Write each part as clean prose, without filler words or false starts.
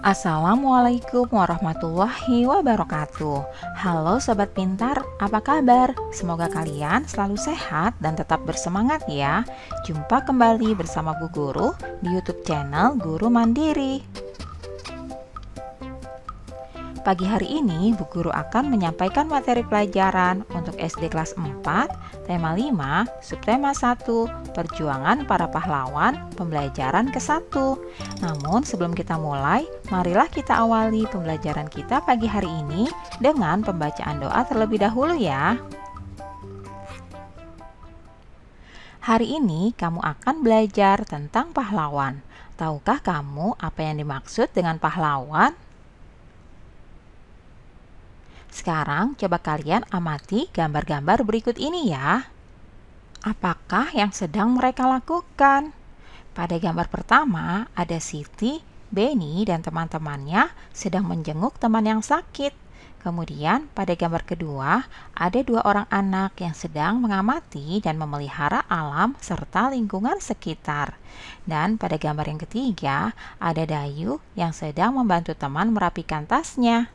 Assalamualaikum warahmatullahi wabarakatuh. Halo Sobat Pintar, apa kabar? Semoga kalian selalu sehat dan tetap bersemangat ya. Jumpa kembali bersama Bu Guru di YouTube channel Guru Mandiri. Pagi hari ini Bu Guru akan menyampaikan materi pelajaran untuk SD kelas 4, tema 5, subtema 1, perjuangan para pahlawan, pembelajaran ke-1. Namun sebelum kita mulai, marilah kita awali pembelajaran kita pagi hari ini dengan pembacaan doa terlebih dahulu ya. Hari ini kamu akan belajar tentang pahlawan. Tahukah kamu apa yang dimaksud dengan pahlawan? Sekarang coba kalian amati gambar-gambar berikut ini ya. Apakah yang sedang mereka lakukan? Pada gambar pertama ada Siti, Beni, dan teman-temannya sedang menjenguk teman yang sakit. Kemudian pada gambar kedua ada dua orang anak yang sedang mengamati dan memelihara alam serta lingkungan sekitar. Dan pada gambar yang ketiga ada Dayu yang sedang membantu teman merapikan tasnya.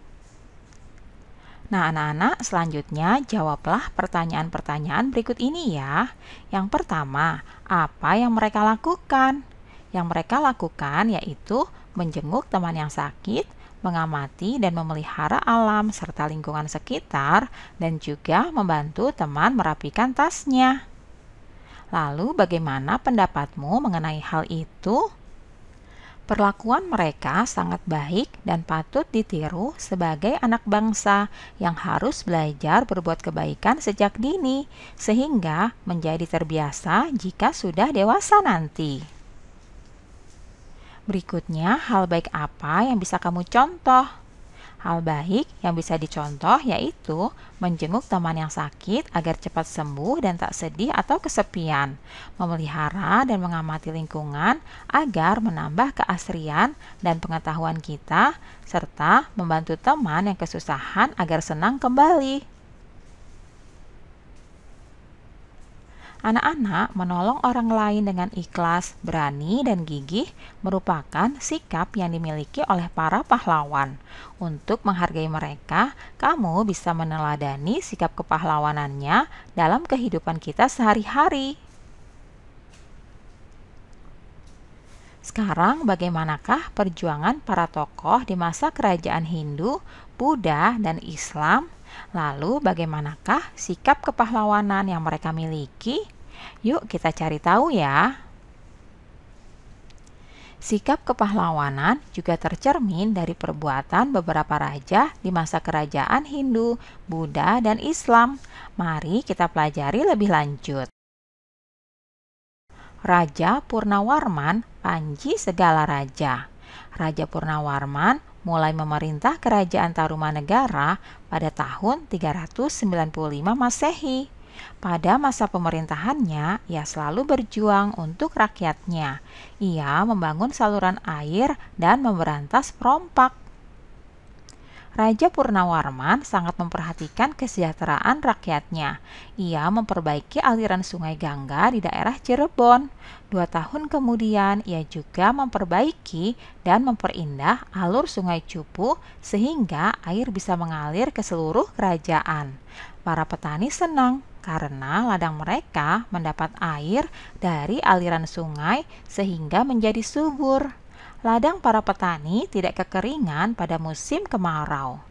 Nah, anak-anak, selanjutnya jawablah pertanyaan-pertanyaan berikut ini ya. Yang pertama, apa yang mereka lakukan? Yang mereka lakukan yaitu menjenguk teman yang sakit, mengamati dan memelihara alam serta lingkungan sekitar, dan juga membantu teman merapikan tasnya. Lalu, bagaimana pendapatmu mengenai hal itu? Perlakuan mereka sangat baik dan patut ditiru sebagai anak bangsa yang harus belajar berbuat kebaikan sejak dini, sehingga menjadi terbiasa jika sudah dewasa nanti. Berikutnya, hal baik apa yang bisa kamu contoh? Hal baik yang bisa dicontoh yaitu menjenguk teman yang sakit agar cepat sembuh dan tak sedih atau kesepian, memelihara dan mengamati lingkungan agar menambah keasrian dan pengetahuan kita, serta membantu teman yang kesusahan agar senang kembali. Anak-anak menolong orang lain dengan ikhlas, berani, dan gigih merupakan sikap yang dimiliki oleh para pahlawan. Untuk menghargai mereka, kamu bisa meneladani sikap kepahlawanannya dalam kehidupan kita sehari-hari. Sekarang, bagaimanakah perjuangan para tokoh di masa kerajaan Hindu, Buddha, dan Islam? Lalu bagaimanakah sikap kepahlawanan yang mereka miliki? Yuk kita cari tahu ya. Sikap kepahlawanan juga tercermin dari perbuatan beberapa raja di masa kerajaan Hindu, Buddha, dan Islam. Mari kita pelajari lebih lanjut. Raja Purnawarman, Panji segala raja. Raja Purnawarman mulai memerintah kerajaan Tarumanegara pada tahun 395 Masehi. Pada masa pemerintahannya, ia selalu berjuang untuk rakyatnya. Ia membangun saluran air dan memberantas perompak. Raja Purnawarman sangat memperhatikan kesejahteraan rakyatnya. Ia memperbaiki aliran sungai Gangga di daerah Cirebon. 2 tahun kemudian, ia juga memperbaiki dan memperindah alur sungai Cupu sehingga air bisa mengalir ke seluruh kerajaan. Para petani senang karena ladang mereka mendapat air dari aliran sungai sehingga menjadi subur. Ladang para petani tidak kekeringan pada musim kemarau.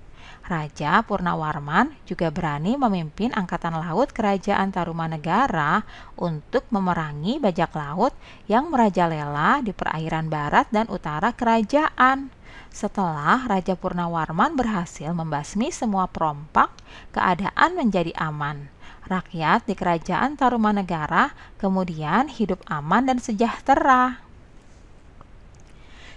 Raja Purnawarman juga berani memimpin angkatan laut kerajaan Tarumanegara untuk memerangi bajak laut yang merajalela di perairan barat dan utara kerajaan. Setelah Raja Purnawarman berhasil membasmi semua perompak, keadaan menjadi aman. Rakyat di kerajaan Tarumanegara kemudian hidup aman dan sejahtera.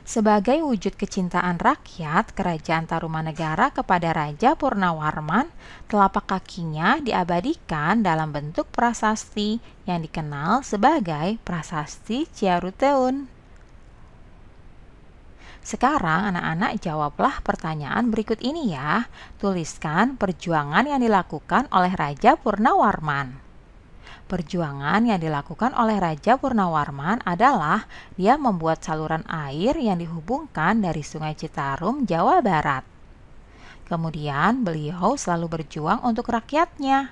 Sebagai wujud kecintaan rakyat, kerajaan Tarumanegara kepada Raja Purnawarman, telapak kakinya diabadikan dalam bentuk prasasti yang dikenal sebagai Prasasti Ciaruteun. Sekarang anak-anak jawablah pertanyaan berikut ini ya. Tuliskan perjuangan yang dilakukan oleh Raja Purnawarman. Perjuangan yang dilakukan oleh Raja Purnawarman adalah dia membuat saluran air yang dihubungkan dari Sungai Citarum, Jawa Barat. Kemudian beliau selalu berjuang untuk rakyatnya.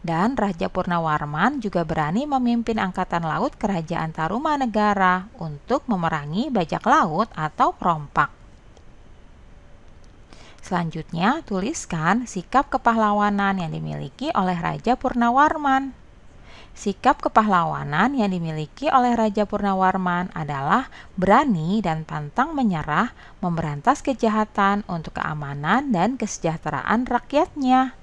Dan Raja Purnawarman juga berani memimpin angkatan laut Kerajaan Tarumanegara untuk memerangi bajak laut atau perompak. Selanjutnya, tuliskan sikap kepahlawanan yang dimiliki oleh Raja Purnawarman. Sikap kepahlawanan yang dimiliki oleh Raja Purnawarman adalah berani dan pantang menyerah memberantas kejahatan untuk keamanan dan kesejahteraan rakyatnya.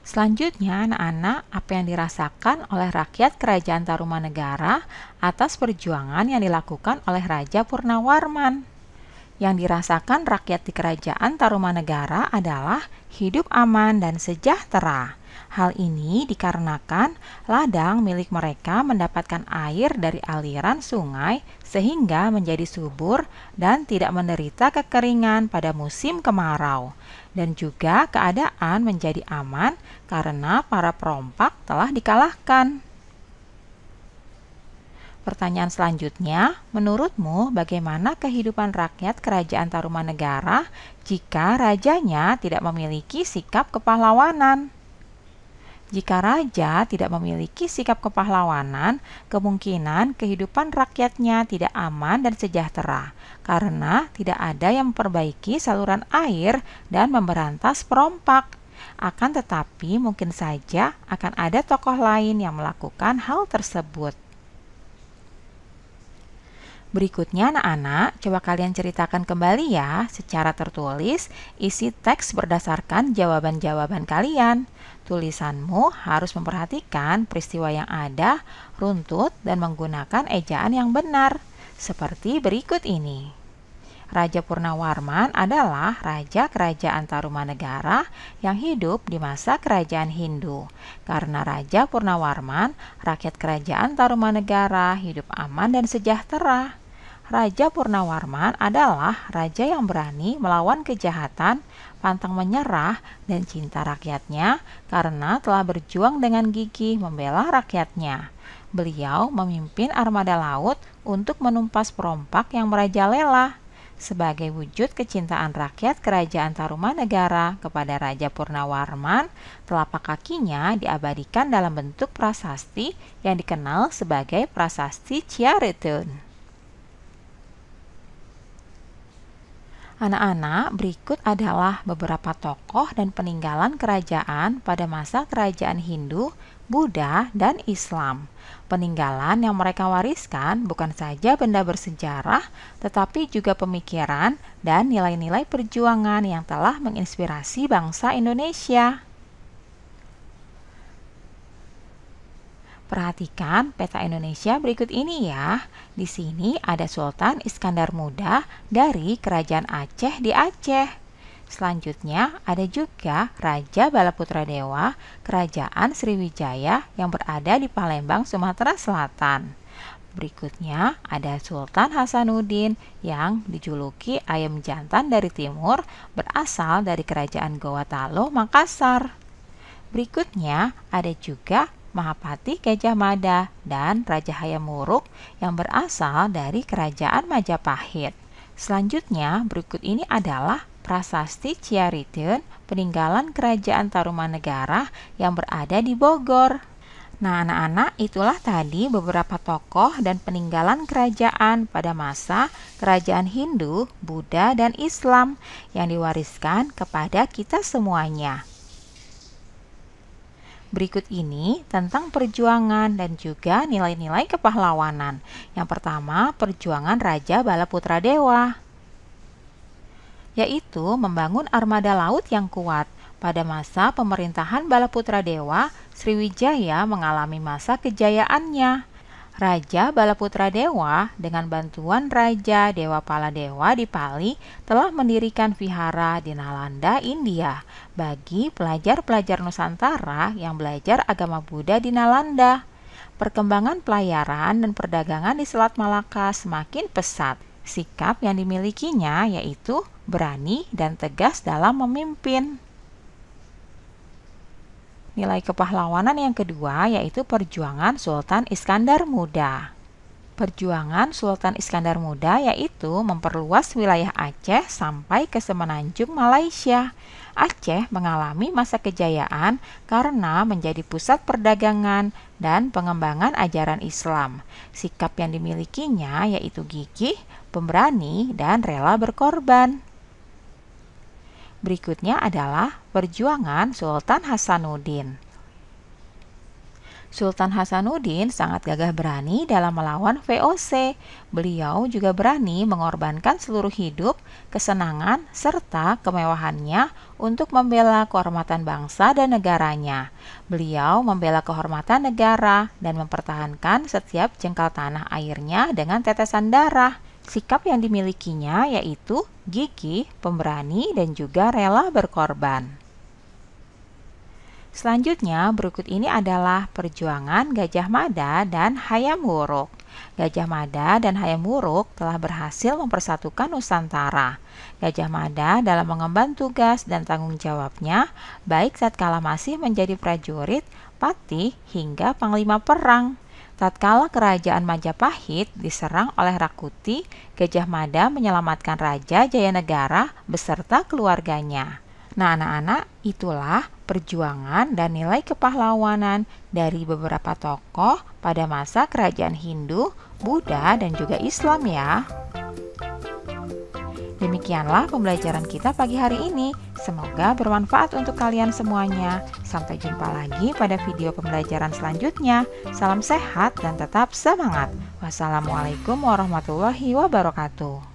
Selanjutnya, anak-anak, apa yang dirasakan oleh rakyat Kerajaan Tarumanegara atas perjuangan yang dilakukan oleh Raja Purnawarman? Yang dirasakan rakyat di Kerajaan Tarumanegara adalah hidup aman dan sejahtera. Hal ini dikarenakan ladang milik mereka mendapatkan air dari aliran sungai sehingga menjadi subur dan tidak menderita kekeringan pada musim kemarau. Dan juga keadaan menjadi aman karena para perompak telah dikalahkan. Pertanyaan selanjutnya, menurutmu bagaimana kehidupan rakyat Kerajaan Tarumanegara jika rajanya tidak memiliki sikap kepahlawanan? Jika raja tidak memiliki sikap kepahlawanan, kemungkinan kehidupan rakyatnya tidak aman dan sejahtera, karena tidak ada yang memperbaiki saluran air dan memberantas perompak. Akan tetapi, mungkin saja akan ada tokoh lain yang melakukan hal tersebut. Berikutnya anak-anak, coba kalian ceritakan kembali ya secara tertulis isi teks berdasarkan jawaban-jawaban kalian. Tulisanmu harus memperhatikan peristiwa yang ada, runtut, dan menggunakan ejaan yang benar. Seperti berikut ini. Raja Purnawarman adalah Raja Kerajaan Tarumanegara yang hidup di masa Kerajaan Hindu. Karena Raja Purnawarman, rakyat Kerajaan Tarumanegara hidup aman dan sejahtera. Raja Purnawarman adalah raja yang berani melawan kejahatan, pantang menyerah, dan cinta rakyatnya karena telah berjuang dengan gigih membela rakyatnya. Beliau memimpin armada laut untuk menumpas perompak yang merajalela. Sebagai wujud kecintaan rakyat Kerajaan Tarumanegara kepada Raja Purnawarman, telapak kakinya diabadikan dalam bentuk prasasti yang dikenal sebagai Prasasti Ciaritun. Anak-anak, berikut adalah beberapa tokoh dan peninggalan kerajaan pada masa Kerajaan Hindu, Buddha, dan Islam. Peninggalan yang mereka wariskan bukan saja benda bersejarah, tetapi juga pemikiran dan nilai-nilai perjuangan yang telah menginspirasi bangsa Indonesia. Perhatikan peta Indonesia berikut ini ya. Di sini ada Sultan Iskandar Muda dari Kerajaan Aceh di Aceh. Selanjutnya ada juga Raja Balaputradewa Kerajaan Sriwijaya yang berada di Palembang, Sumatera Selatan. Berikutnya ada Sultan Hasanuddin yang dijuluki ayam jantan dari timur, berasal dari Kerajaan Gowatalo, Makassar. Berikutnya ada juga Mahapati Gajah Mada dan Raja Hayam Wuruk yang berasal dari Kerajaan Majapahit. Selanjutnya, berikut ini adalah Prasasti Ciaritun, peninggalan Kerajaan Tarumanegara yang berada di Bogor. Nah, anak-anak, itulah tadi beberapa tokoh dan peninggalan kerajaan pada masa Kerajaan Hindu, Buddha, dan Islam yang diwariskan kepada kita semuanya. Berikut ini tentang perjuangan dan juga nilai-nilai kepahlawanan. Yang pertama, perjuangan Raja Balaputradewa, yaitu membangun armada laut yang kuat. Pada masa pemerintahan Balaputradewa, Sriwijaya mengalami masa kejayaannya. Raja Balaputradewa dengan bantuan Raja Dewapaladewa di Pali telah mendirikan vihara di Nalanda, India bagi pelajar-pelajar Nusantara yang belajar agama Buddha di Nalanda. Perkembangan pelayaran dan perdagangan di Selat Malaka semakin pesat. Sikap yang dimilikinya yaitu berani dan tegas dalam memimpin. Nilai kepahlawanan yang kedua yaitu perjuangan Sultan Iskandar Muda. Perjuangan Sultan Iskandar Muda yaitu memperluas wilayah Aceh sampai ke semenanjung Malaysia. Aceh mengalami masa kejayaan karena menjadi pusat perdagangan dan pengembangan ajaran Islam. Sikap yang dimilikinya yaitu gigih, pemberani, dan rela berkorban. Berikutnya adalah perjuangan Sultan Hasanuddin. Sultan Hasanuddin sangat gagah berani dalam melawan VOC. Beliau juga berani mengorbankan seluruh hidup, kesenangan, serta kemewahannya untuk membela kehormatan bangsa dan negaranya. Beliau membela kehormatan negara dan mempertahankan setiap jengkal tanah airnya dengan tetesan darah. Sikap yang dimilikinya yaitu gigih, pemberani, dan juga rela berkorban. Selanjutnya, berikut ini adalah perjuangan Gajah Mada dan Hayam Wuruk. Gajah Mada dan Hayam Wuruk telah berhasil mempersatukan Nusantara. Gajah Mada dalam mengemban tugas dan tanggung jawabnya, baik tatkala masih menjadi prajurit, patih, hingga panglima perang. Tatkala kerajaan Majapahit diserang oleh Rakuti, Gajah Mada menyelamatkan Raja Jayanegara beserta keluarganya. Nah, anak-anak, itulah perjuangan dan nilai kepahlawanan dari beberapa tokoh pada masa kerajaan Hindu, Buddha, dan juga Islam ya. Demikianlah pembelajaran kita pagi hari ini. Semoga bermanfaat untuk kalian semuanya. Sampai jumpa lagi pada video pembelajaran selanjutnya. Salam sehat dan tetap semangat. Wassalamualaikum warahmatullahi wabarakatuh.